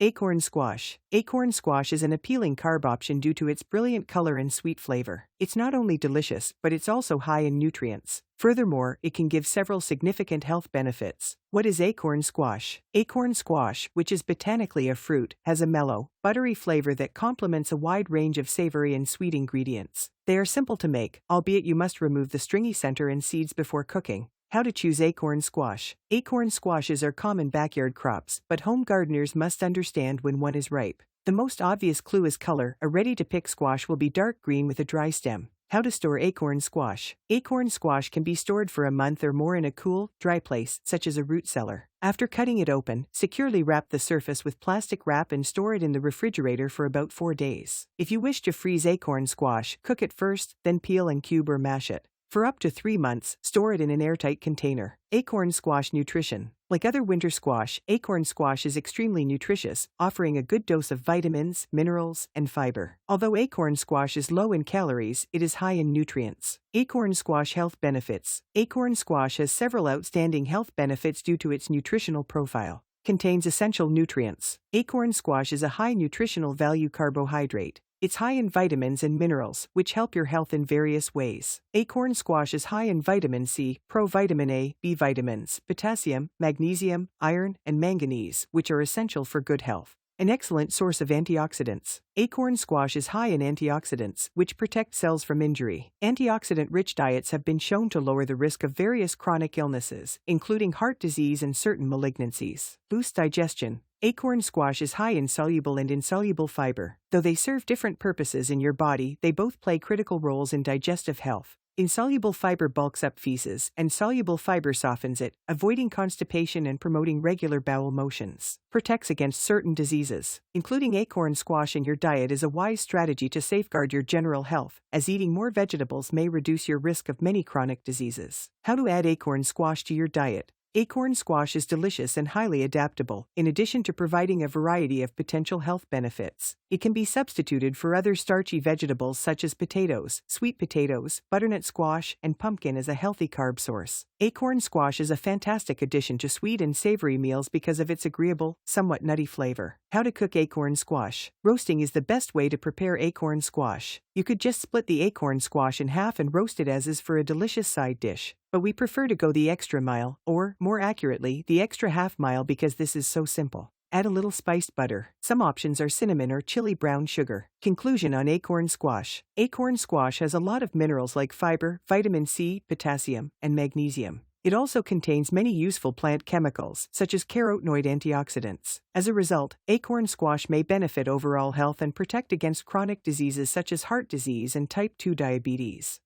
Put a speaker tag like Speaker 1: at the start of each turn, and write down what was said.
Speaker 1: Acorn squash. Acorn squash is an appealing carb option due to its brilliant color and sweet flavor. It's not only delicious, but it's also high in nutrients. Furthermore, it can give several significant health benefits. What is acorn squash? Acorn squash, which is botanically a fruit, has a mellow, buttery flavor that complements a wide range of savory and sweet ingredients. They are simple to make, albeit you must remove the stringy center and seeds before cooking. How to choose acorn squash. Acorn squashes are common backyard crops, but home gardeners must understand when one is ripe. The most obvious clue is color. A ready-to-pick squash will be dark green with a dry stem. How to store acorn squash. Acorn squash can be stored for a month or more in a cool, dry place, such as a root cellar. After cutting it open, securely wrap the surface with plastic wrap and store it in the refrigerator for about 4 days. If you wish to freeze acorn squash, cook it first, then peel and cube or mash it. For up to 3 months, store it in an airtight container. Acorn squash nutrition. Like other winter squash, acorn squash is extremely nutritious, offering a good dose of vitamins, minerals, and fiber. Although acorn squash is low in calories, it is high in nutrients. Acorn squash health benefits. Acorn squash has several outstanding health benefits due to its nutritional profile. Contains essential nutrients. Acorn squash is a high nutritional value carbohydrate. It's high in vitamins and minerals, which help your health in various ways. Acorn squash is high in vitamin C, provitamin A, B vitamins, potassium, magnesium, iron, and manganese, which are essential for good health. An excellent source of antioxidants. Acorn squash is high in antioxidants, which protect cells from injury. Antioxidant-rich diets have been shown to lower the risk of various chronic illnesses, including heart disease and certain malignancies. Boost digestion. Acorn squash is high in soluble and insoluble fiber. Though they serve different purposes in your body, they both play critical roles in digestive health. Insoluble fiber bulks up feces, and soluble fiber softens it, avoiding constipation and promoting regular bowel motions. Protects against certain diseases. Including acorn squash in your diet is a wise strategy to safeguard your general health, as eating more vegetables may reduce your risk of many chronic diseases. How to add acorn squash to your diet. Acorn squash is delicious and highly adaptable, in addition to providing a variety of potential health benefits. It can be substituted for other starchy vegetables such as potatoes, sweet potatoes, butternut squash, and pumpkin as a healthy carb source. Acorn squash is a fantastic addition to sweet and savory meals because of its agreeable, somewhat nutty flavor. How to cook acorn squash. Roasting is the best way to prepare acorn squash. You could just split the acorn squash in half and roast it as is for a delicious side dish. But we prefer to go the extra mile, or, more accurately, the extra half mile because this is so simple. Add a little spiced butter. Some options are cinnamon or chili brown sugar. Conclusion on acorn squash. Acorn squash has a lot of minerals like fiber, vitamin C, potassium, and magnesium. It also contains many useful plant chemicals, such as carotenoid antioxidants. As a result, acorn squash may benefit overall health and protect against chronic diseases such as heart disease and type 2 diabetes.